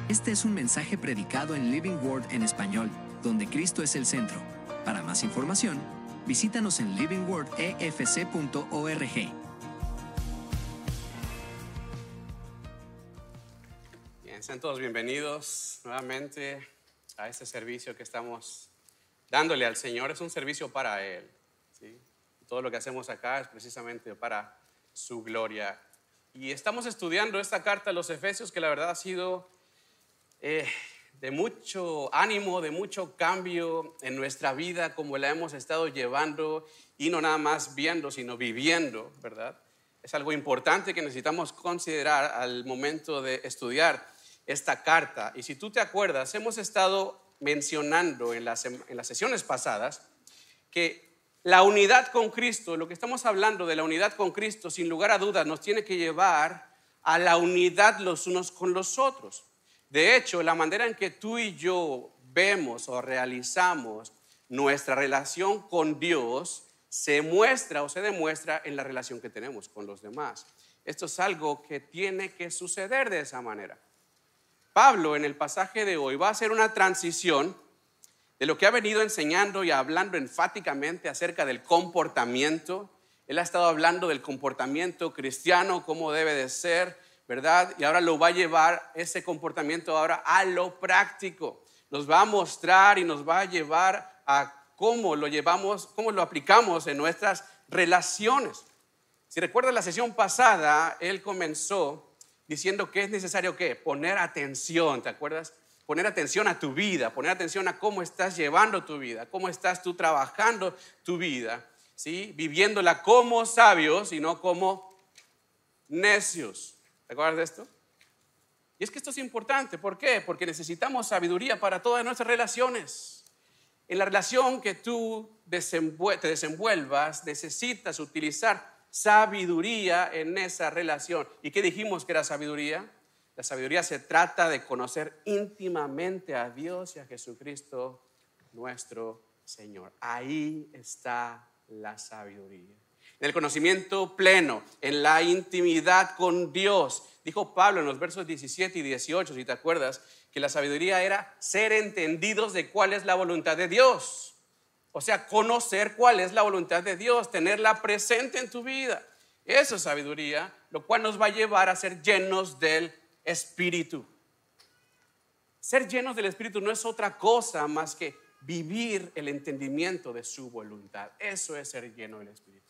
Este es un mensaje predicado en Living Word en español, donde Cristo es el centro. Para más información, visítanos en livingwordefc.org. Bien, sean todos bienvenidos nuevamente a este servicio que estamos dándole al Señor. Es un servicio para Él, ¿sí? Todo lo que hacemos acá es precisamente para su gloria. Y estamos estudiando esta carta a los Efesios, que la verdad ha sido de mucho ánimo, de mucho cambio en nuestra vida, como la hemos estado llevando, y no nada más viendo, sino viviendo, ¿verdad? Es algo importante que necesitamos considerar al momento de estudiar esta carta. Y si tú te acuerdas, hemos estado mencionando en las sesiones pasadas que la unidad con Cristo, lo que estamos hablando de la unidad con Cristo, sin lugar a dudas, nos tiene que llevar a la unidad los unos con los otros. De hecho, la manera en que tú y yo vemos o realizamos nuestra relación con Dios se muestra o se demuestra en la relación que tenemos con los demás. Esto es algo que tiene que suceder de esa manera. Pablo, en el pasaje de hoy, va a hacer una transición de lo que ha venido enseñando y hablando enfáticamente acerca del comportamiento. Él ha estado hablando del comportamiento cristiano, cómo debe de ser, ¿verdad? Y ahora lo va a llevar ese comportamiento ahora a lo práctico. Nos va a mostrar y nos va a llevar a cómo lo llevamos, cómo lo aplicamos en nuestras relaciones. Si recuerdas la sesión pasada, él comenzó diciendo que es necesario ¿qué? Poner atención, ¿te acuerdas? Poner atención a tu vida, poner atención a cómo estás llevando tu vida, cómo estás tú trabajando tu vida, ¿sí? Viviéndola como sabios y no como necios. ¿Te acuerdas de esto? Y es que esto es importante. ¿Por qué? Porque necesitamos sabiduría para todas nuestras relaciones. En la relación que tú te desenvuelvas, necesitas utilizar sabiduría en esa relación. ¿Y qué dijimos que era sabiduría? La sabiduría se trata de conocer íntimamente a Dios y a Jesucristo, nuestro Señor. Ahí está la sabiduría. En el conocimiento pleno, en la intimidad con Dios. Dijo Pablo en los versos 17 y 18, si te acuerdas, que la sabiduría era ser entendidos de cuál es la voluntad de Dios. O sea, conocer cuál es la voluntad de Dios, tenerla presente en tu vida. Eso es sabiduría, lo cual nos va a llevar a ser llenos del Espíritu. Ser llenos del Espíritu no es otra cosa más que vivir el entendimiento de su voluntad. Eso es ser lleno del Espíritu.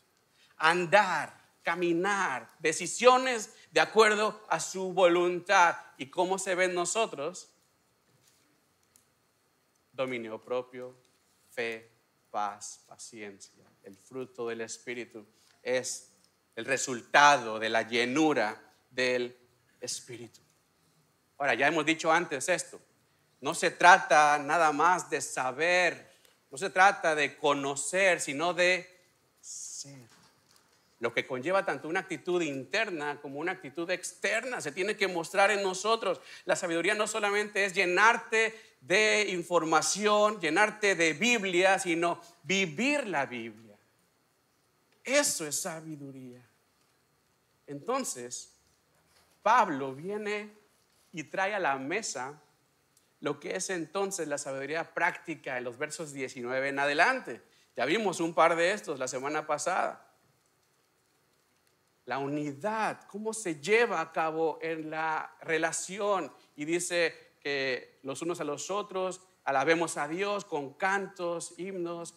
Andar, caminar, decisiones de acuerdo a su voluntad. ¿Y cómo se ve en nosotros? Dominio propio, fe, paz, paciencia. El fruto del Espíritu es el resultado de la llenura del Espíritu. Ahora, ya hemos dicho antes esto. No se trata nada más de saber, no se trata de conocer, sino de ser. Lo que conlleva tanto una actitud interna como una actitud externa se tiene que mostrar en nosotros. La sabiduría no solamente es llenarte de información, llenarte de Biblia, sino vivir la Biblia. Eso es sabiduría. Entonces, Pablo viene y trae a la mesa lo que es entonces la sabiduría práctica en los versos 19 en adelante. Ya vimos un par de estos la semana pasada. La unidad, cómo se lleva a cabo en la relación. Y dice que los unos a los otros alabemos a Dios con cantos, himnos,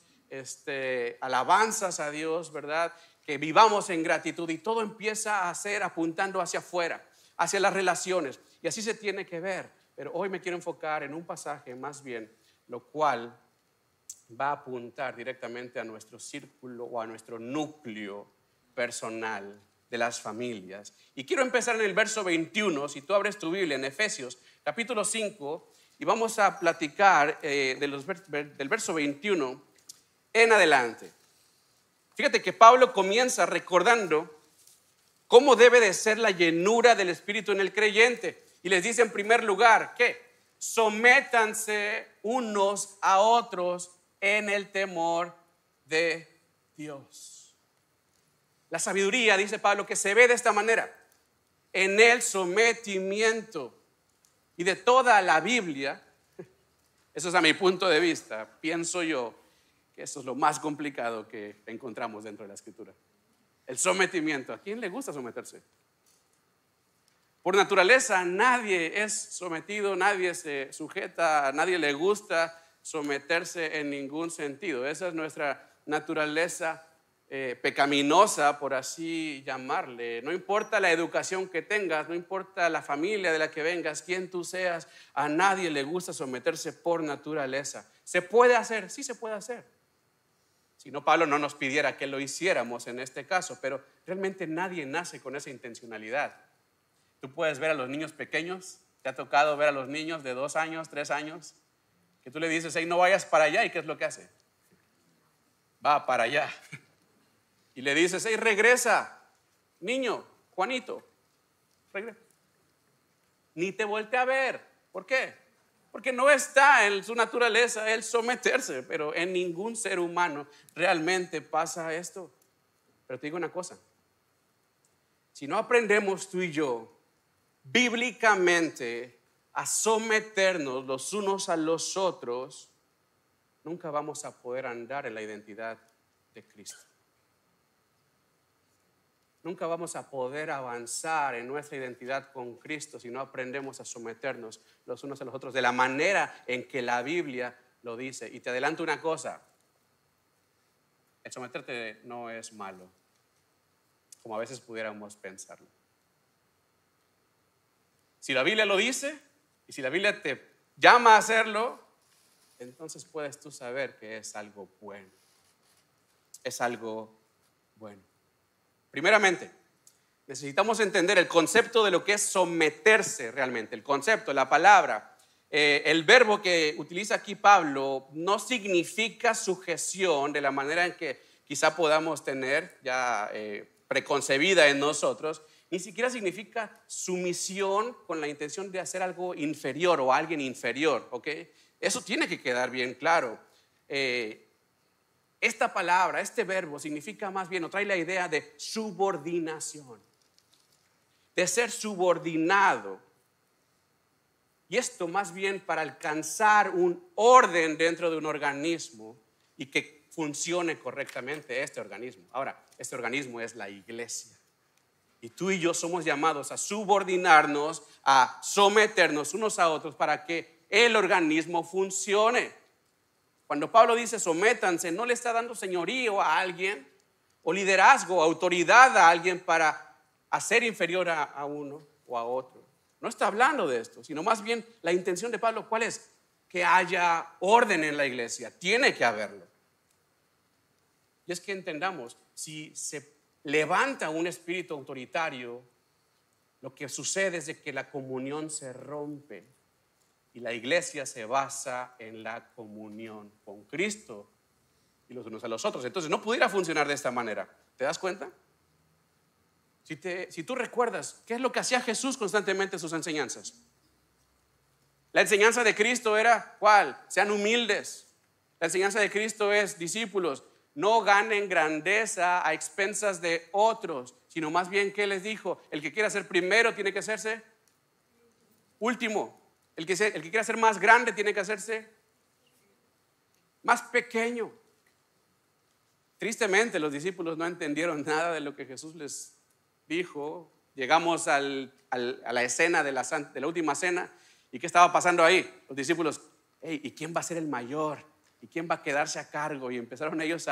alabanzas a Dios, ¿verdad? Que vivamos en gratitud y todo empieza a ser apuntando hacia afuera, hacia las relaciones. Y así se tiene que ver. Pero hoy me quiero enfocar en un pasaje más bien, lo cual va a apuntar directamente a nuestro círculo o a nuestro núcleo personal de las familias. Y quiero empezar en el verso 21, si tú abres tu Biblia en Efesios capítulo 5, y vamos a platicar del verso 21 en adelante. Fíjate que Pablo comienza recordando cómo debe de ser la llenura del Espíritu en el creyente. Y les dice en primer lugar, ¿qué? Sométanse unos a otros en el temor de Dios. La sabiduría, dice Pablo, que se ve de esta manera, en el sometimiento. y de toda la Biblia, eso es a mi punto de vista, pienso yo que eso es lo más complicado que encontramos dentro de la Escritura. El sometimiento. ¿A quién le gusta someterse? Por naturaleza nadie es sometido, nadie se sujeta, a nadie le gusta someterse en ningún sentido. Esa es nuestra naturaleza pecaminosa, por así llamarle. No importa la educación que tengas, no importa la familia de la que vengas, quién tú seas, a nadie le gusta someterse por naturaleza. ¿Se puede hacer? Sí se puede hacer. Si no, Pablo no nos pidiera que lo hiciéramos en este caso, pero realmente nadie nace con esa intencionalidad. Tú puedes ver a los niños pequeños, te ha tocado ver a los niños de 2 años, 3 años, que tú le dices, hey, no vayas para allá, ¿y qué es lo que hace? Va para allá. Y le dices, hey, regresa, niño, Juanito, regresa. Ni te voltea a ver. ¿Por qué? Porque no está en su naturaleza el someterse, pero en ningún ser humano realmente pasa esto. Pero te digo una cosa, si no aprendemos tú y yo bíblicamente a someternos los unos a los otros, nunca vamos a poder andar en la identidad de Cristo. Nunca vamos a poder avanzar en nuestra identidad con Cristo si no aprendemos a someternos los unos a los otros de la manera en que la Biblia lo dice. Y te adelanto una cosa, el someterte no es malo, como a veces pudiéramos pensarlo. Si la Biblia lo dice y si la Biblia te llama a hacerlo, entonces puedes tú saber que es algo bueno. Es algo bueno. Primeramente, necesitamos entender el concepto de lo que es someterse realmente. El concepto, la palabra, el verbo que utiliza aquí Pablo no significa sujeción de la manera en que quizá podamos tener ya preconcebida en nosotros. Ni siquiera significa sumisión con la intención de hacer algo inferior o a alguien inferior, ¿ok? Eso tiene que quedar bien claro. Esta palabra, este verbo significa más bien, o trae la idea de subordinación, de ser subordinado. Y esto más bien para alcanzar un orden dentro de un organismo y que funcione correctamente este organismo. Ahora, este organismo es la iglesia. Y tú y yo somos llamados a subordinarnos, a someternos unos a otros para que el organismo funcione. Cuando Pablo dice sométanse, no le está dando señorío a alguien o liderazgo, autoridad a alguien para hacer inferior a uno o a otro. No está hablando de esto, sino más bien la intención de Pablo, ¿cuál es? Que haya orden en la iglesia, tiene que haberlo. Y es que entendamos, si se levanta un espíritu autoritario, lo que sucede es de que la comunión se rompe. Y la iglesia se basa en la comunión con Cristo y los unos a los otros. Entonces no pudiera funcionar de esta manera. ¿Te das cuenta? Si tú recuerdas, ¿qué es lo que hacía Jesús constantemente en sus enseñanzas? La enseñanza de Cristo era, ¿cuál? Sean humildes. La enseñanza de Cristo es, discípulos, no ganen grandeza a expensas de otros, sino más bien, ¿qué les dijo? El que quiera ser primero tiene que hacerse último. El que quiera ser más grande tiene que hacerse más pequeño. Tristemente los discípulos no entendieron nada de lo que Jesús les dijo. Llegamos a la escena de la última cena. ¿Y qué estaba pasando ahí? Los discípulos, hey, ¿y quién va a ser el mayor? ¿Y quién va a quedarse a cargo? Y empezaron ellos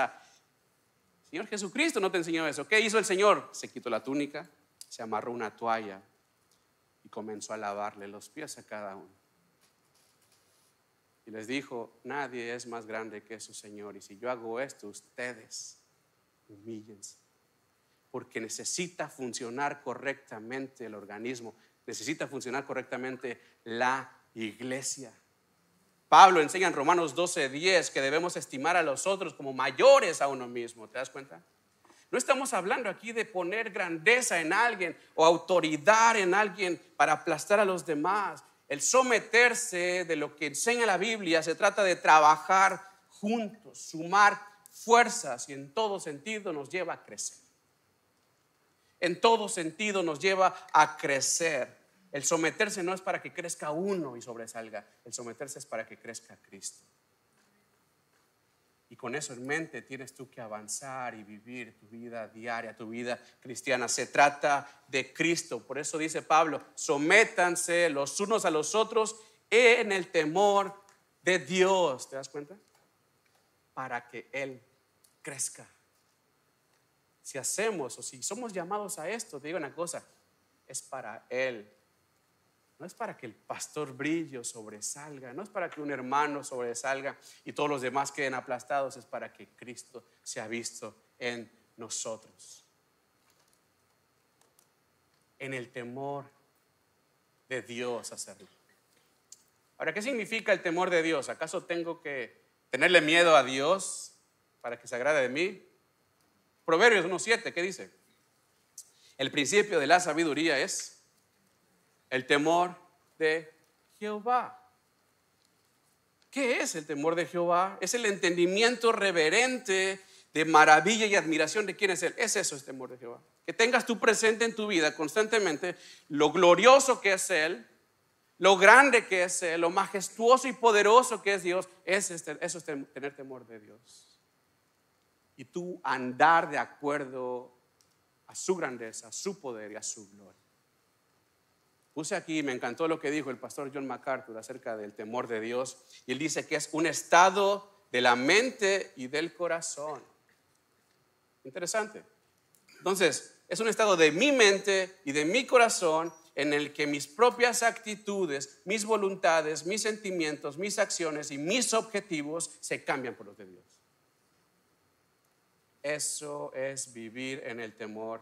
Señor Jesucristo no te enseñó eso. ¿Qué hizo el Señor? Se quitó la túnica, se amarró una toalla y comenzó a lavarle los pies a cada uno. Y les dijo, nadie es más grande que su Señor. Y si yo hago esto, ustedes humíllense. Porque necesita funcionar correctamente el organismo. Necesita funcionar correctamente la iglesia. Pablo enseña en Romanos 12:10 que debemos estimar a los otros como mayores a uno mismo. ¿Te das cuenta? No estamos hablando aquí de poner grandeza en alguien o autoridad en alguien para aplastar a los demás. El someterse de lo que enseña la Biblia se trata de trabajar juntos, sumar fuerzas y en todo sentido nos lleva a crecer. En todo sentido nos lleva a crecer. El someterse no es para que crezca uno y sobresalga. El someterse es para que crezca Cristo. Y con eso en mente tienes tú que avanzar y vivir tu vida diaria, tu vida cristiana. Se trata de Cristo. Por eso dice Pablo, sométanse los unos a los otros en el temor de Dios. ¿Te das cuenta? Para que Él crezca. Si hacemos o si somos llamados a esto, te digo una cosa, es para Él. No es para que el pastor brille o sobresalga, no es para que un hermano sobresalga y todos los demás queden aplastados, es para que Cristo sea visto en nosotros. En el temor de Dios hacerlo. Ahora, ¿qué significa el temor de Dios? ¿Acaso tengo que tenerle miedo a Dios para que se agrade de mí? Proverbios 1:7, ¿qué dice? El principio de la sabiduría es el temor de Jehová. ¿Qué es el temor de Jehová? Es el entendimiento reverente de maravilla y admiración de quién es Él. Es eso, el temor de Jehová. Que tengas tú presente en tu vida constantemente lo glorioso que es Él, lo grande que es Él, lo majestuoso y poderoso que es Dios. Eso es tener temor de Dios. Y tú andar de acuerdo a su grandeza, a su poder y a su gloria. Puse aquí, me encantó lo que dijo el pastor John MacArthur acerca del temor de Dios. Y él dice que es un estado de la mente y del corazón. Interesante. Entonces, es un estado de mi mente y de mi corazón en el que mis propias actitudes, mis voluntades, mis sentimientos, mis acciones y mis objetivos se cambian por los de Dios. Eso es vivir en el temor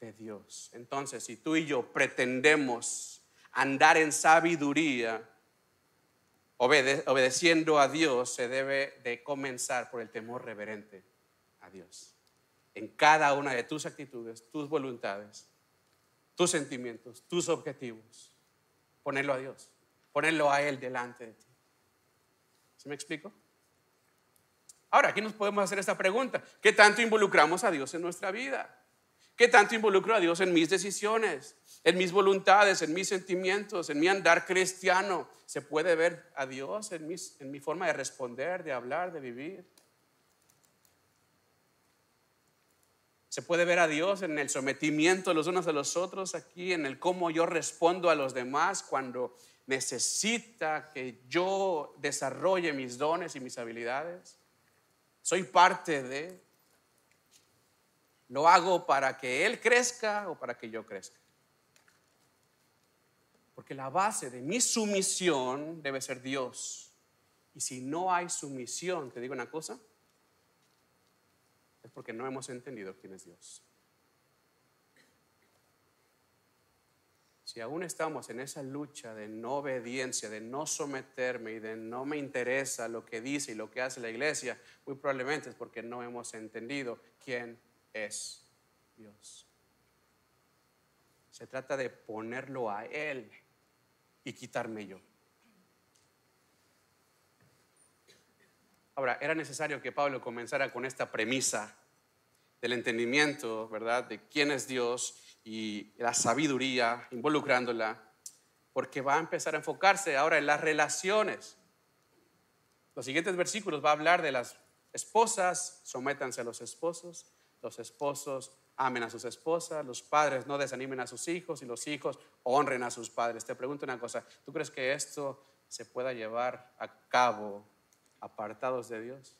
de Dios. Entonces, si tú y yo pretendemos andar en sabiduría, obedeciendo a Dios, se debe de comenzar por el temor reverente a Dios. En cada una de tus actitudes, tus voluntades, tus sentimientos, tus objetivos, ponerlo a Dios, ponerlo a Él delante de ti. ¿Sí me explico? Ahora, aquí nos podemos hacer esta pregunta: ¿qué tanto involucramos a Dios en nuestra vida? ¿Qué tanto involucro a Dios en mis decisiones, en mis voluntades, en mis sentimientos, en mi andar cristiano? ¿Se puede ver a Dios en mi forma de responder, de hablar, de vivir? ¿Se puede ver a Dios en el sometimiento los unos a los otros aquí, en el cómo yo respondo a los demás cuando necesita que yo desarrolle mis dones y mis habilidades? ¿Soy parte de? ¿Lo hago para que Él crezca o para que yo crezca? Porque la base de mi sumisión debe ser Dios. Y si no hay sumisión, te digo una cosa, es porque no hemos entendido quién es Dios. Si aún estamos en esa lucha de no obediencia, de no someterme y de no me interesa lo que dice y lo que hace la iglesia, muy probablemente es porque no hemos entendido quién es Dios. Se trata de ponerlo a Él y quitarme yo. Ahora, era necesario que Pablo comenzara con esta premisa del entendimiento, ¿verdad?, de quién es Dios y la sabiduría, involucrándola, porque va a empezar a enfocarse ahora en las relaciones. Los siguientes versículos va a hablar de las esposas, sométanse a los esposos amen a sus esposas, los padres no desanimen a sus hijos y los hijos honren a sus padres. Te pregunto una cosa, ¿tú crees que esto se pueda llevar a cabo apartados de Dios?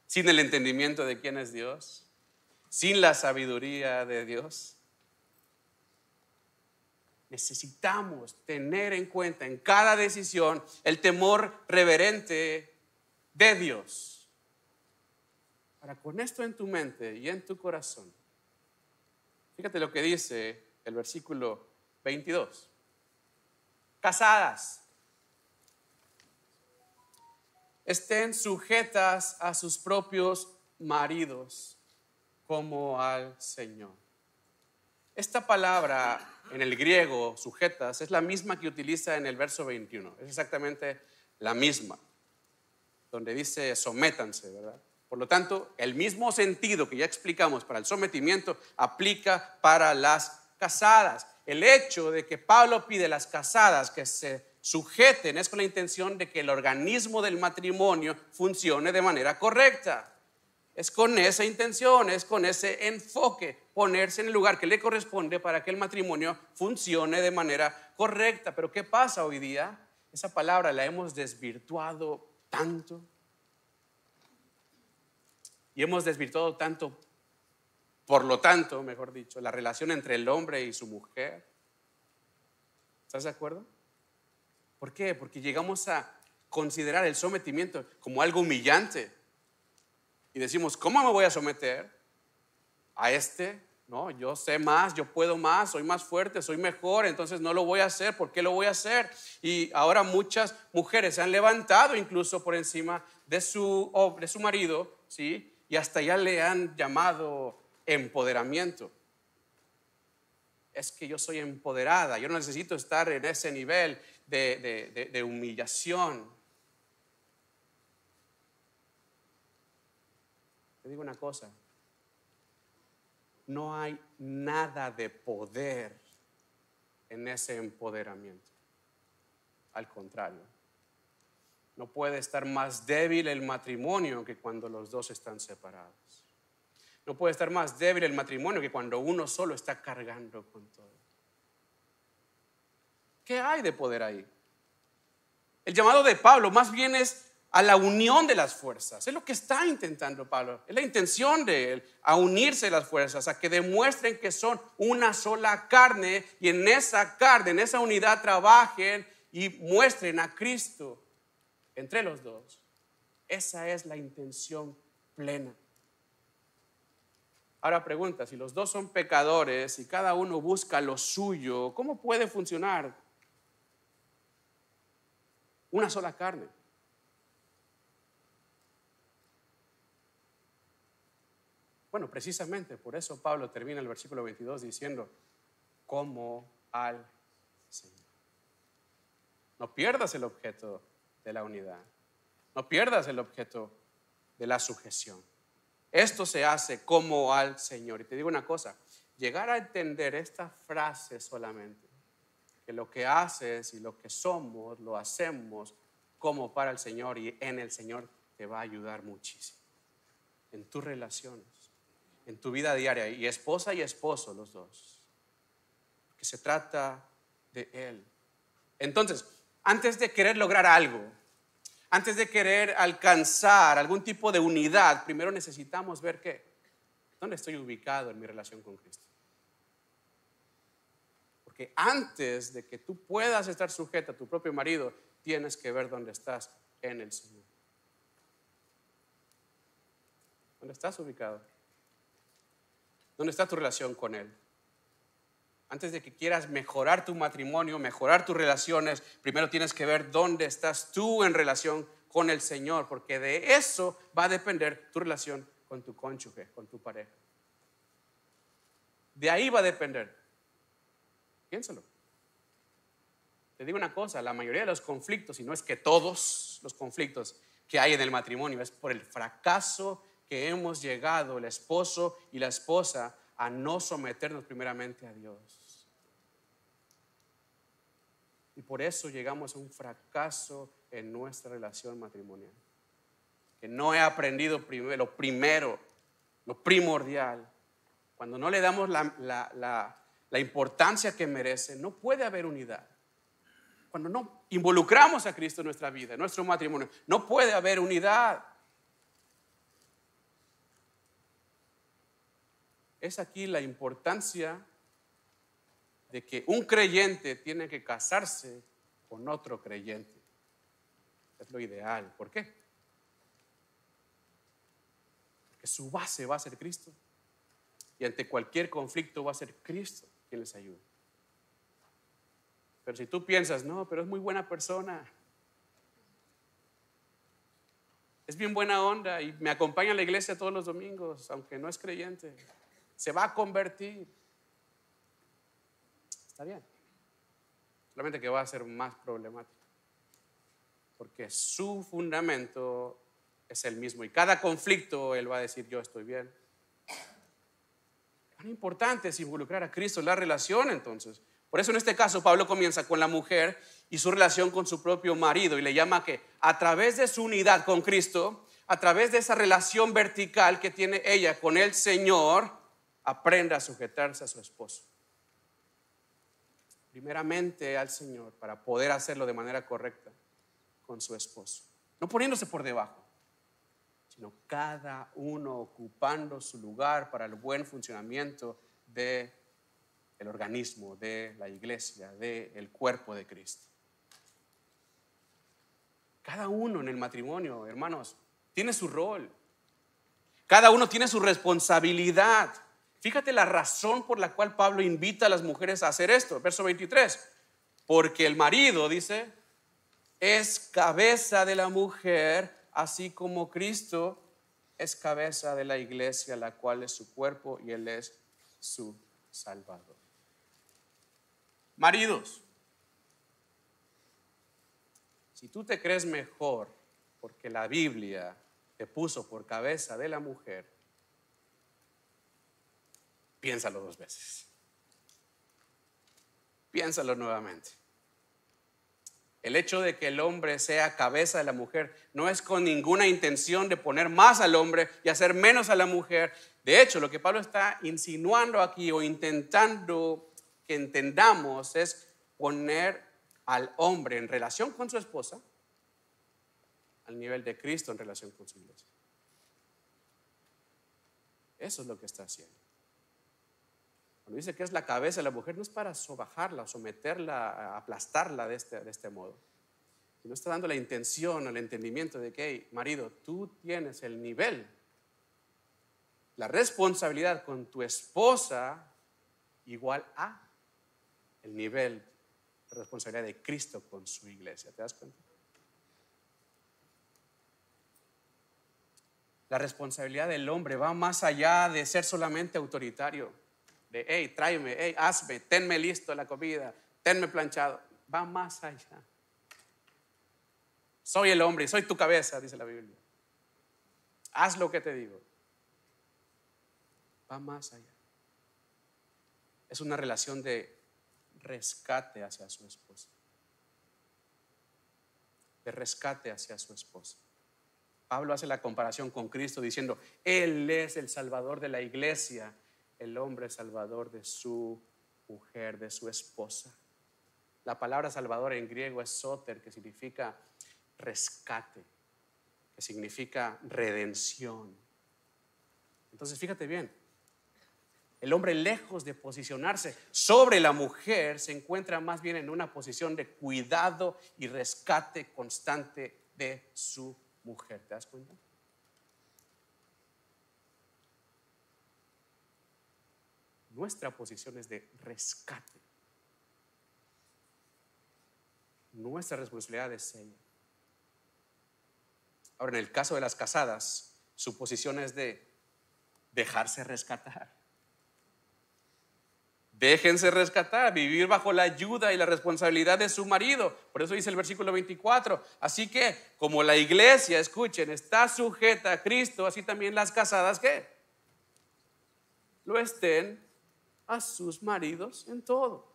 Sin el entendimiento de quién es Dios, sin la sabiduría de Dios. Necesitamos tener en cuenta en cada decisión el temor reverente de Dios. Ahora, con esto en tu mente y en tu corazón, fíjate lo que dice el versículo 22. Casadas, estén sujetas a sus propios maridos como al Señor. Esta palabra en el griego, sujetas, es la misma que utiliza en el verso 21. Es exactamente la misma, donde dice sométanse, ¿verdad? Por lo tanto, el mismo sentido que ya explicamos para el sometimiento aplica para las casadas. el hecho de que Pablo pide a las casadas que se sujeten es con la intención de que el organismo del matrimonio funcione de manera correcta. Es con esa intención, es con ese enfoque, ponerse en el lugar que le corresponde para que el matrimonio funcione de manera correcta. Pero ¿qué pasa hoy día? Esa palabra la hemos desvirtuado tanto. Y hemos desvirtuado tanto, por lo tanto, mejor dicho, la relación entre el hombre y su mujer. ¿Estás de acuerdo? ¿Por qué? Porque llegamos a considerar el sometimiento como algo humillante. Y decimos, ¿cómo me voy a someter a este? No, yo sé más, yo puedo más, soy más fuerte, soy mejor, entonces no lo voy a hacer. ¿Por qué lo voy a hacer? Y ahora muchas mujeres se han levantado incluso por encima de su marido, ¿sí? Y hasta ya le han llamado empoderamiento. Es que yo soy empoderada, yo no necesito estar en ese nivel de humillación. Te digo una cosa, no hay nada de poder en ese empoderamiento. Al contrario, no puede estar más débil el matrimonio que cuando los dos están separados. No puede estar más débil el matrimonio que cuando uno solo está cargando con todo. ¿Qué hay de poder ahí? El llamado de Pablo más bien es a la unión de las fuerzas. Es lo que está intentando Pablo. Es la intención de él, a unirse las fuerzas, a que demuestren que son una sola carne y en esa carne, en esa unidad trabajen y muestren a Cristo entre los dos. Esa es la intención plena. Ahora pregunta, si los dos son pecadores y cada uno busca lo suyo, ¿cómo puede funcionar una sola carne? Bueno, precisamente por eso Pablo termina el versículo 22 diciendo, como al Señor. No pierdas el objeto de la unidad. No pierdas el objeto de la sujeción. Esto se hace como al Señor. Y te digo una cosa, llegar a entender esta frase solamente, que lo que haces y lo que somos, lo hacemos como para el Señor y en el Señor, te va a ayudar muchísimo. En tus relaciones, en tu vida diaria, y esposa y esposo los dos, que se trata de Él. Entonces, antes de querer lograr algo, antes de querer alcanzar algún tipo de unidad, primero necesitamos ver qué, dónde estoy ubicado en mi relación con Cristo. Porque antes de que tú puedas estar sujeta a tu propio marido, tienes que ver dónde estás en el Señor. ¿Dónde estás ubicado? ¿Dónde está tu relación con Él? Antes de que quieras mejorar tu matrimonio, mejorar tus relaciones, primero tienes que ver dónde estás tú en relación con el Señor, porque de eso va a depender tu relación con tu cónyuge, con tu pareja. De ahí va a depender. Piénsalo. Te digo una cosa, la mayoría de los conflictos, y no es que todos los conflictos que hay en el matrimonio, es por el fracaso que hemos llegado el esposo y la esposa a no someternos primeramente a Dios. Y por eso llegamos a un fracaso en nuestra relación matrimonial. Que no he aprendido lo primero, lo primordial. Cuando no le damos la importancia que merece, no puede haber unidad. Cuando no involucramos a Cristo en nuestra vida, en nuestro matrimonio, no puede haber unidad. Es aquí la importancia de que un creyente tiene que casarse con otro creyente. Es lo ideal. ¿Por qué? Porque su base va a ser Cristo. Y ante cualquier conflicto va a ser Cristo quien les ayude. Pero si tú piensas, no, pero es muy buena persona, es bien buena onda y me acompaña a la iglesia todos los domingos, aunque no es creyente, se va a convertir. Está bien. Solamente que va a ser más problemático. Porque su fundamento es el mismo. Y cada conflicto él va a decir, yo estoy bien. Tan importante es involucrar a Cristo en la relación entonces. Por eso en este caso Pablo comienza con la mujer y su relación con su propio marido y le llama que a través de su unidad con Cristo, a través de esa relación vertical que tiene ella con el Señor, aprenda a sujetarse a su esposo. Primeramente al Señor para poder hacerlo de manera correcta con su esposo. No poniéndose por debajo, sino cada uno ocupando su lugar para el buen funcionamiento del organismo, de la iglesia, del cuerpo de Cristo. Cada uno en el matrimonio, hermanos, tiene su rol. Cada uno tiene su responsabilidad. Fíjate la razón por la cual Pablo invita a las mujeres a hacer esto. Verso 23. Porque el marido, dice, es cabeza de la mujer, así como Cristo es cabeza de la iglesia, la cual es su cuerpo y Él es su Salvador. Maridos, si tú te crees mejor porque la Biblia te puso por cabeza de la mujer, piénsalo 2 veces. Piénsalo nuevamente. El hecho de que el hombre sea cabeza de la mujer no es con ninguna intención de poner más al hombre y hacer menos a la mujer. De hecho, lo que Pablo está insinuando aquí o intentando que entendamos es poner al hombre en relación con su esposa al nivel de Cristo en relación con su iglesia. Eso es lo que está haciendo. Cuando dice que es la cabeza de la mujer, no es para sobajarla, someterla, aplastarla de este modo, sino está dando la intención, el entendimiento de que, hey, marido, tú tienes el nivel, la responsabilidad con tu esposa igual a el nivel de responsabilidad de Cristo con su iglesia. ¿Te das cuenta? La responsabilidad del hombre va más allá de ser solamente autoritario. De, hey, tráeme, hey, hazme, tenme listo la comida, tenme planchado. Va más allá. Soy el hombre y soy tu cabeza, dice la Biblia. Haz lo que te digo. Va más allá. Es una relación de rescate hacia su esposa. De rescate hacia su esposa. Pablo hace la comparación con Cristo diciendo, Él es el Salvador de la iglesia, el hombre salvador de su mujer, de su esposa. La palabra salvador en griego es soter, que significa rescate, que significa redención. Entonces fíjate bien, el hombre lejos de posicionarse sobre la mujer se encuentra más bien en una posición de cuidado y rescate constante de su mujer. ¿Te das cuenta? Nuestra posición es de rescate. Nuestra responsabilidad es ella. Ahora, en el caso de las casadas, su posición es de dejarse rescatar. Déjense rescatar, vivir bajo la ayuda y la responsabilidad de su marido. Por eso dice el versículo 24. Así que, como la iglesia, escuchen, está sujeta a Cristo, así también las casadas, ¿qué? Lo estén a sus maridos en todo.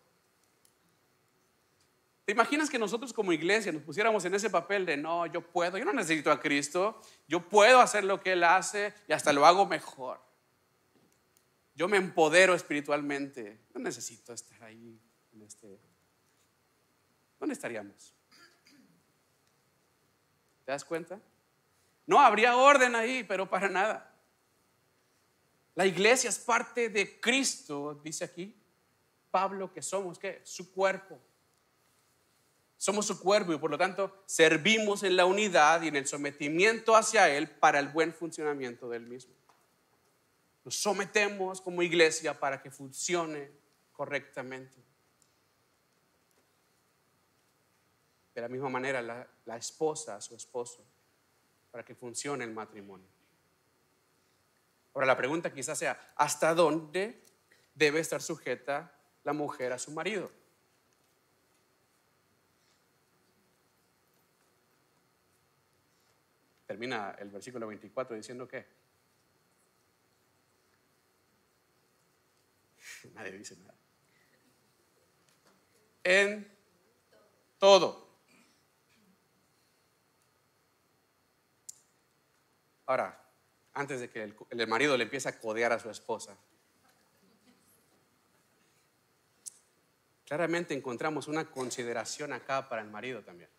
¿Te imaginas que nosotros como iglesia nos pusiéramos en ese papel de no, yo puedo, yo no necesito a Cristo, yo puedo hacer lo que Él hace y hasta lo hago mejor? Yo me empodero espiritualmente, no necesito estar ahí en ¿Dónde estaríamos? ¿Te das cuenta? No habría orden ahí, pero para nada. La iglesia es parte de Cristo, dice aquí Pablo, que somos, ¿qué? Su cuerpo. Somos su cuerpo y por lo tanto servimos en la unidad y en el sometimiento hacia Él para el buen funcionamiento del mismo. Nos sometemos como iglesia para que funcione correctamente. De la misma manera la esposa a su esposo, para que funcione el matrimonio. Ahora la pregunta quizás sea, ¿hasta dónde debe estar sujeta la mujer a su marido? Termina el versículo 24 diciendo que Nadie dice nada. En todo. Ahora, antes de que el marido le empiece a codear a su esposa, claramente encontramos una consideración acá para el marido también.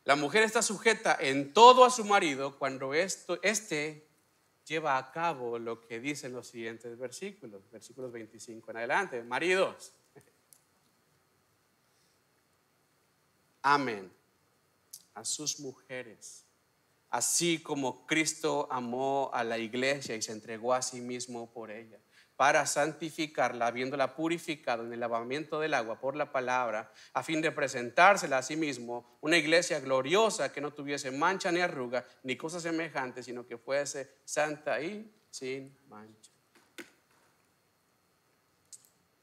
La mujer está sujeta en todo a su marido cuando este lleva a cabo lo que dicen los siguientes versículos 25 en adelante. Maridos, amen a sus mujeres, así como Cristo amó a la iglesia y se entregó a sí mismo por ella, para santificarla, habiéndola purificado en el lavamiento del agua por la palabra, a fin de presentársela a sí mismo una iglesia gloriosa que no tuviese mancha ni arruga ni cosa semejante, sino que fuese santa y sin mancha.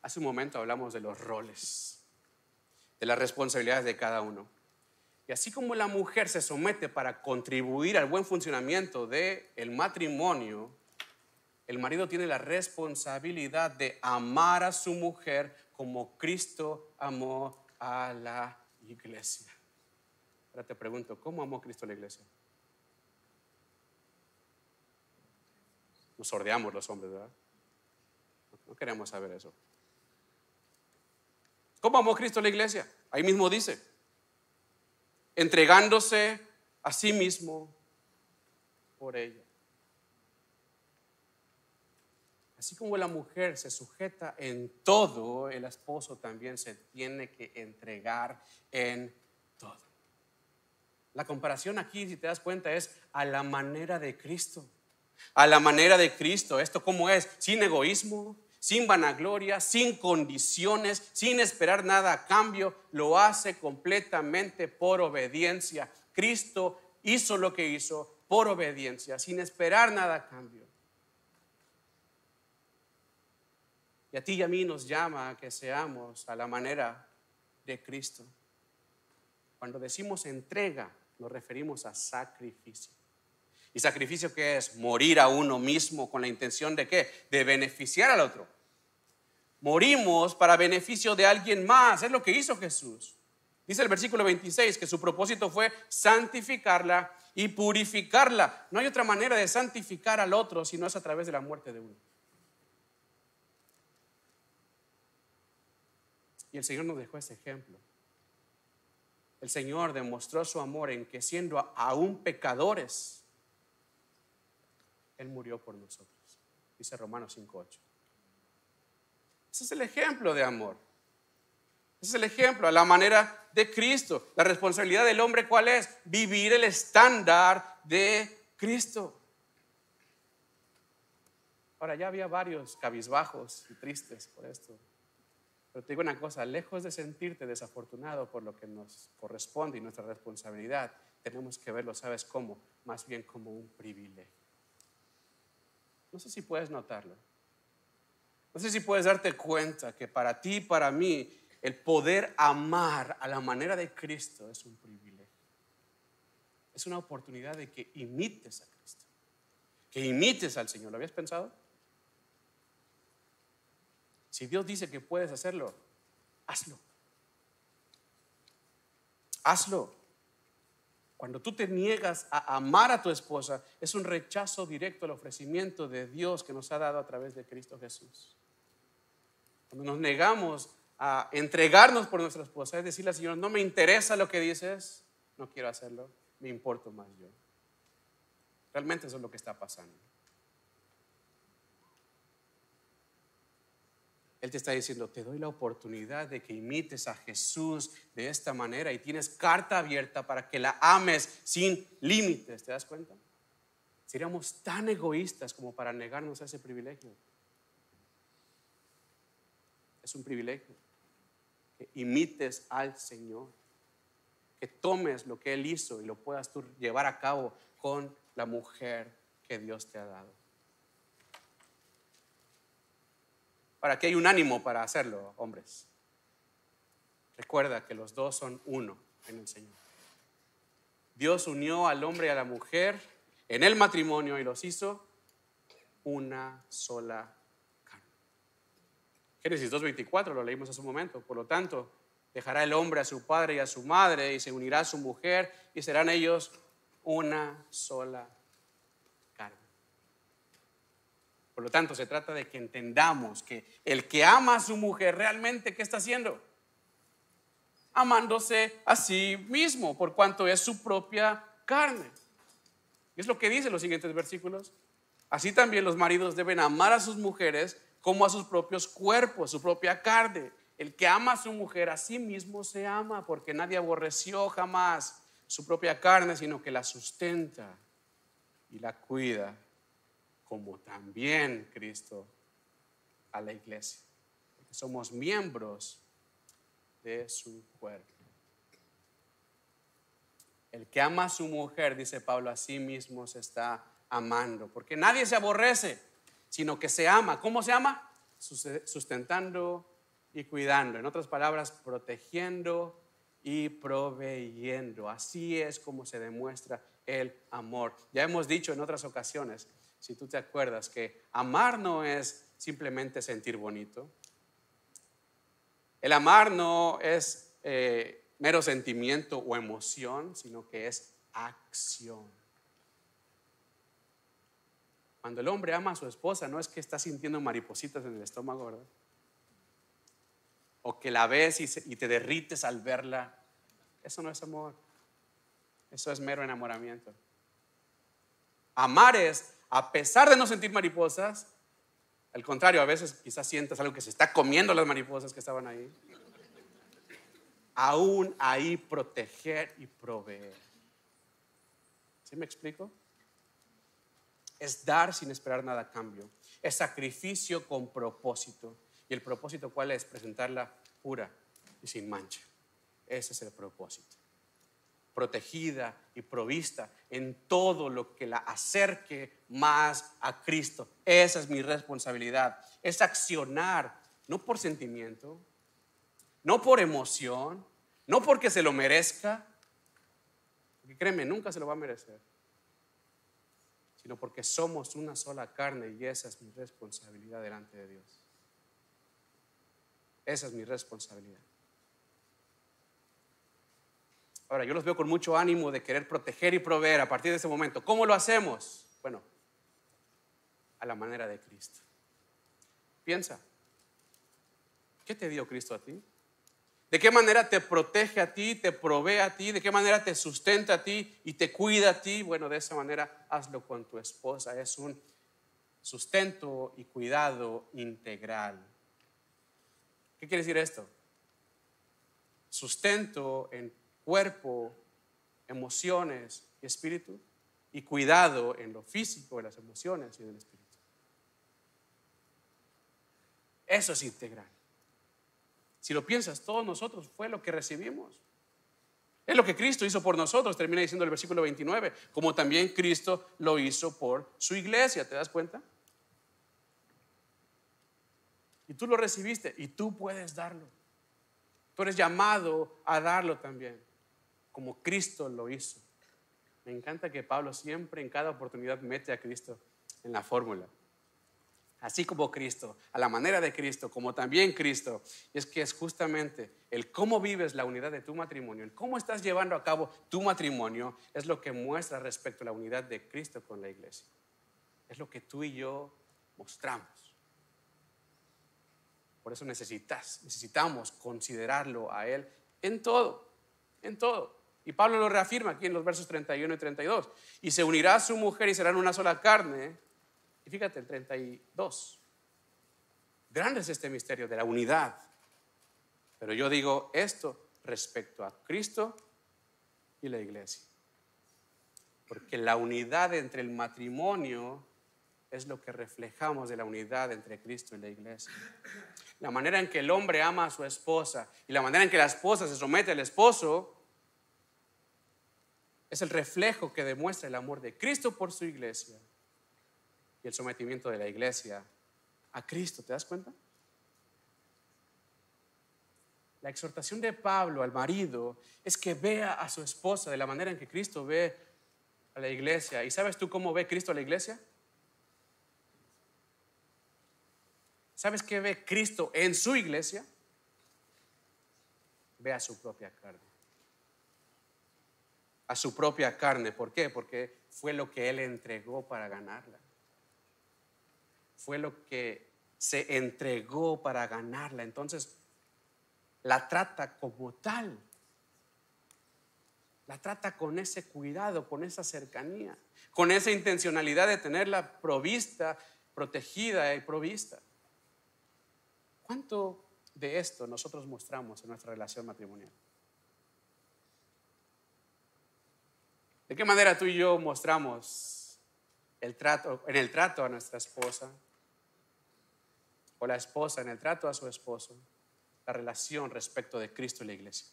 Hace un momento hablamos de los roles, de las responsabilidades de cada uno. Y así como la mujer se somete para contribuir al buen funcionamiento del matrimonio, el marido tiene la responsabilidad de amar a su mujer como Cristo amó a la iglesia. Ahora te pregunto, ¿cómo amó Cristo a la iglesia? Nos sordeamos los hombres, ¿verdad? No queremos saber eso. ¿Cómo amó Cristo a la iglesia? Ahí mismo dice, entregándose a sí mismo por ella. Así como la mujer se sujeta en todo, el esposo también se tiene que entregar en todo. La comparación aquí, si te das cuenta, es a la manera de Cristo. A la manera de Cristo. ¿Esto cómo es? Sin egoísmo, sin vanagloria, sin condiciones, sin esperar nada a cambio. Lo hace completamente por obediencia. Cristo hizo lo que hizo por obediencia, sin esperar nada a cambio. Y a ti y a mí nos llama a que seamos a la manera de Cristo. Cuando decimos entrega, nos referimos a sacrificio. ¿Y sacrificio qué es? Morir a uno mismo con la intención de ¿qué? De beneficiar al otro. Morimos para beneficio de alguien más. Es lo que hizo Jesús. Dice el versículo 26 que su propósito fue santificarla y purificarla. No hay otra manera de santificar al otro si no es a través de la muerte de uno. Y el Señor nos dejó ese ejemplo. El Señor demostró su amor en que siendo aún pecadores, Él murió por nosotros. Dice Romanos 5:8. Ese es el ejemplo de amor. Ese es el ejemplo, a la manera de Cristo. La responsabilidad del hombre, ¿cuál es? Vivir el estándar de Cristo. Ahora, ya había varios cabizbajos y tristes por esto. Pero te digo una cosa, lejos de sentirte desafortunado por lo que nos corresponde y nuestra responsabilidad, tenemos que verlo, ¿sabes cómo? Más bien como un privilegio. No sé si puedes notarlo. No sé si puedes darte cuenta que para ti y para mí, el poder amar a la manera de Cristo es un privilegio. Es una oportunidad de que imites a Cristo, que imites al Señor. ¿Lo habías pensado? Si Dios dice que puedes hacerlo, hazlo. Hazlo. Cuando tú te niegas a amar a tu esposa, es un rechazo directo al ofrecimiento de Dios que nos ha dado a través de Cristo Jesús. Cuando nos negamos a entregarnos por nuestra esposa, es decirle al Señor, no me interesa lo que dices, no quiero hacerlo, me importo más yo. Realmente eso es lo que está pasando. Él te está diciendo, te doy la oportunidad de que imites a Jesús de esta manera y tienes carta abierta para que la ames sin límites. ¿Te das cuenta? Seríamos tan egoístas como para negarnos a ese privilegio. Es un privilegio que imites al Señor, que tomes lo que Él hizo y lo puedas tú llevar a cabo con la mujer que Dios te ha dado. Ahora, aquí hay un ánimo para hacerlo, hombres. Recuerda que los dos son uno en el Señor. Dios unió al hombre y a la mujer en el matrimonio y los hizo una sola carne. Génesis 2:24 lo leímos hace un momento. Por lo tanto, dejará el hombre a su padre y a su madre y se unirá a su mujer y serán ellos una sola carne. Por lo tanto, se trata de que entendamos que el que ama a su mujer realmente, ¿qué está haciendo? Amándose a sí mismo, por cuanto es su propia carne. Y es lo que dicen los siguientes versículos. Así también los maridos deben amar a sus mujeres como a sus propios cuerpos, su propia carne. El que ama a su mujer a sí mismo se ama, porque nadie aborreció jamás su propia carne, sino que la sustenta y la cuida, como también Cristo a la iglesia. Porque somos miembros de su cuerpo. El que ama a su mujer, dice Pablo, a sí mismo se está amando, porque nadie se aborrece, sino que se ama. ¿Cómo se ama? Sustentando y cuidando. En otras palabras, protegiendo y proveyendo. Así es como se demuestra el amor. Ya hemos dicho en otras ocasiones, si tú te acuerdas, que amar no es simplemente sentir bonito. El amar no es mero sentimiento o emoción, sino que es acción. Cuando el hombre ama a su esposa, no es que está sintiendo maripositas en el estómago, ¿verdad? O que la ves y te derrites al verla. Eso no es amor. Eso es mero enamoramiento. Amar es, a pesar de no sentir mariposas, al contrario, a veces quizás sientas algo que se está comiendo las mariposas que estaban ahí. Aún ahí proteger y proveer. ¿Sí me explico? Es dar sin esperar nada a cambio. Es sacrificio con propósito. ¿Y el propósito cuál es? Presentarla pura y sin mancha. Ese es el propósito. Protegida y provista en todo lo que la acerque más a Cristo. Esa es mi responsabilidad. Es accionar, no por sentimiento, no por emoción, no porque se lo merezca, porque créeme, nunca se lo va a merecer, sino porque somos una sola carne y esa es mi responsabilidad delante de Dios. Esa es mi responsabilidad. Ahora, yo los veo con mucho ánimo de querer proteger y proveer a partir de ese momento. ¿Cómo lo hacemos? Bueno, a la manera de Cristo. Piensa, ¿qué te dio Cristo a ti? ¿De qué manera te protege a ti, te provee a ti? ¿De qué manera te sustenta a ti y te cuida a ti? Bueno, de esa manera hazlo con tu esposa. Es un sustento y cuidado integral. ¿Qué quiere decir esto? Sustento en cuerpo, emociones y espíritu, y cuidado en lo físico, en las emociones y en el espíritu. Eso es integral. Si lo piensas, todos nosotros fue lo que recibimos. Es lo que Cristo hizo por nosotros, termina diciendo el versículo 29, como también Cristo lo hizo por su iglesia. ¿Te das cuenta? Y tú lo recibiste y tú puedes darlo. Tú eres llamado a darlo también, como Cristo lo hizo. Me encanta que Pablo siempre en cada oportunidad mete a Cristo en la fórmula. Así como Cristo, a la manera de Cristo, como también Cristo. Y es que es justamente el cómo vives la unidad de tu matrimonio, el cómo estás llevando a cabo tu matrimonio, es lo que muestra respecto a la unidad de Cristo con la iglesia. Es lo que tú y yo mostramos. Por eso necesitamos considerarlo a Él en todo, en todo. Y Pablo lo reafirma aquí en los versos 31 y 32. Y se unirá a su mujer y serán una sola carne. Y fíjate el 32. Grande es este misterio de la unidad. Pero yo digo esto respecto a Cristo y la iglesia. Porque la unidad entre el matrimonio es lo que reflejamos de la unidad entre Cristo y la iglesia. La manera en que el hombre ama a su esposa y la manera en que la esposa se somete al esposo es el reflejo que demuestra el amor de Cristo por su iglesia y el sometimiento de la iglesia a Cristo. ¿Te das cuenta? La exhortación de Pablo al marido es que vea a su esposa de la manera en que Cristo ve a la iglesia. ¿Y sabes tú cómo ve Cristo a la iglesia? ¿Sabes qué ve Cristo en su iglesia? Ve a su propia carne. A su propia carne. ¿Por qué? Porque fue lo que Él entregó para ganarla. Fue lo que se entregó para ganarla. Entonces, la trata como tal. La trata con ese cuidado, con esa cercanía, con esa intencionalidad de tenerla provista, protegida y provista. ¿Cuánto de esto nosotros mostramos en nuestra relación matrimonial? ¿De qué manera tú y yo mostramos en el trato a nuestra esposa, o la esposa en el trato a su esposo, la relación respecto de Cristo y la iglesia?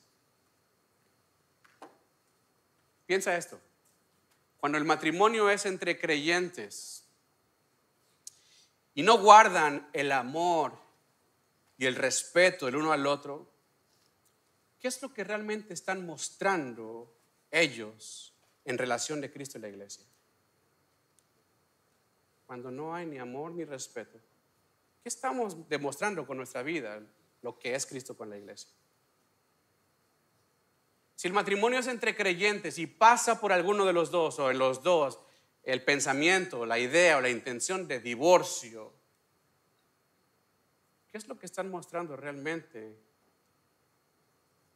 Piensa esto: cuando el matrimonio es entre creyentes y no guardan el amor y el respeto el uno al otro, ¿qué es lo que realmente están mostrando ellos en relación de Cristo y la iglesia? Cuando no hay ni amor ni respeto, ¿qué estamos demostrando con nuestra vida lo que es Cristo con la iglesia? Si el matrimonio es entre creyentes y pasa por alguno de los dos, o en los dos, el pensamiento, la idea o la intención de divorcio, ¿qué es lo que están mostrando realmente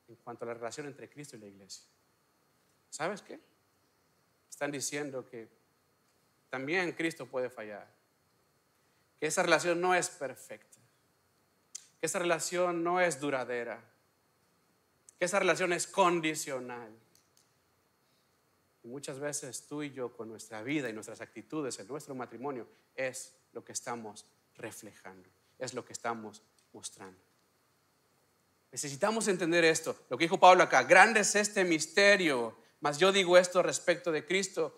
en cuanto a la relación entre Cristo y la iglesia? ¿Sabes qué? Están diciendo que también Cristo puede fallar, que esa relación no es perfecta, que esa relación no es duradera, que esa relación es condicional. Y muchas veces tú y yo, con nuestra vida y nuestras actitudes en nuestro matrimonio, es lo que estamos reflejando, es lo que estamos mostrando. Necesitamos entender esto, lo que dijo Pablo acá: grande es este misterio, mas yo digo esto respecto de Cristo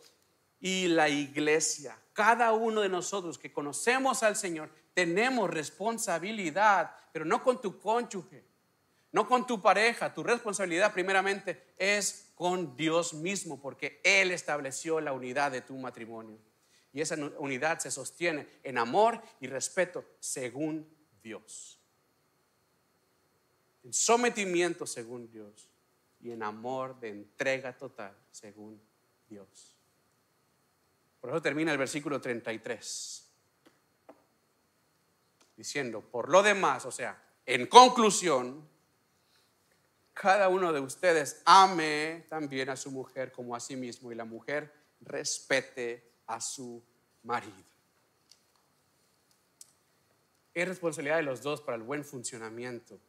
y la iglesia. Cada uno de nosotros que conocemos al Señor tenemos responsabilidad, pero no con tu cónyuge, no con tu pareja. Tu responsabilidad primeramente es con Dios mismo, porque Él estableció la unidad de tu matrimonio. Y esa unidad se sostiene en amor y respeto según Dios, en sometimiento según Dios y en amor de entrega total según Dios. Por eso termina el versículo 33 diciendo: por lo demás, o sea, en conclusión, cada uno de ustedes ame también a su mujer como a sí mismo, y la mujer respete a su marido. Es responsabilidad de los dos para el buen funcionamiento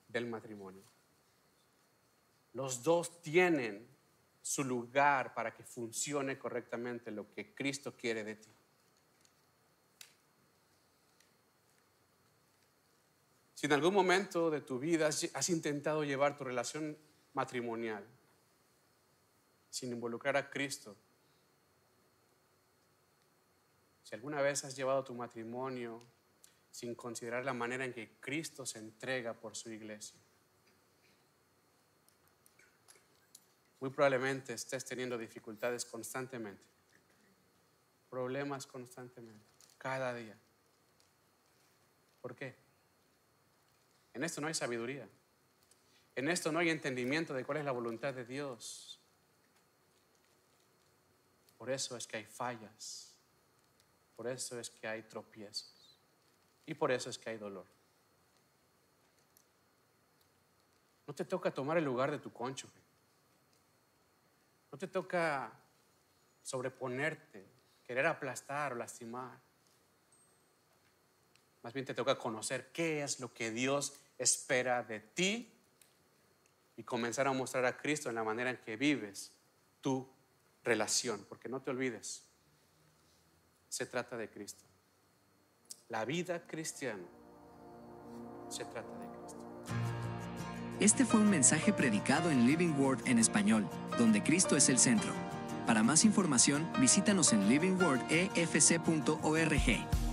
del matrimonio. Los dos tienen su lugar para que funcione correctamente lo que Cristo quiere de ti. Si en algún momento de tu vida has intentado llevar tu relación matrimonial sin involucrar a Cristo, si alguna vez has llevado tu matrimonio sin considerar la manera en que Cristo se entrega por su iglesia, muy probablemente estés teniendo dificultades constantemente, problemas constantemente, cada día. ¿Por qué? En esto no hay sabiduría. En esto no hay entendimiento de cuál es la voluntad de Dios. Por eso es que hay fallas. Por eso es que hay tropiezos. Y por eso es que hay dolor. No te toca tomar el lugar de tu cónyuge. No te toca sobreponerte, querer aplastar o lastimar. Más bien te toca conocer qué es lo que Dios espera de ti y comenzar a mostrar a Cristo en la manera en que vives tu relación. Porque no te olvides, se trata de Cristo. La vida cristiana se trata de Cristo. Este fue un mensaje predicado en Living Word en español, donde Cristo es el centro. Para más información, visítanos en livingwordefc.org.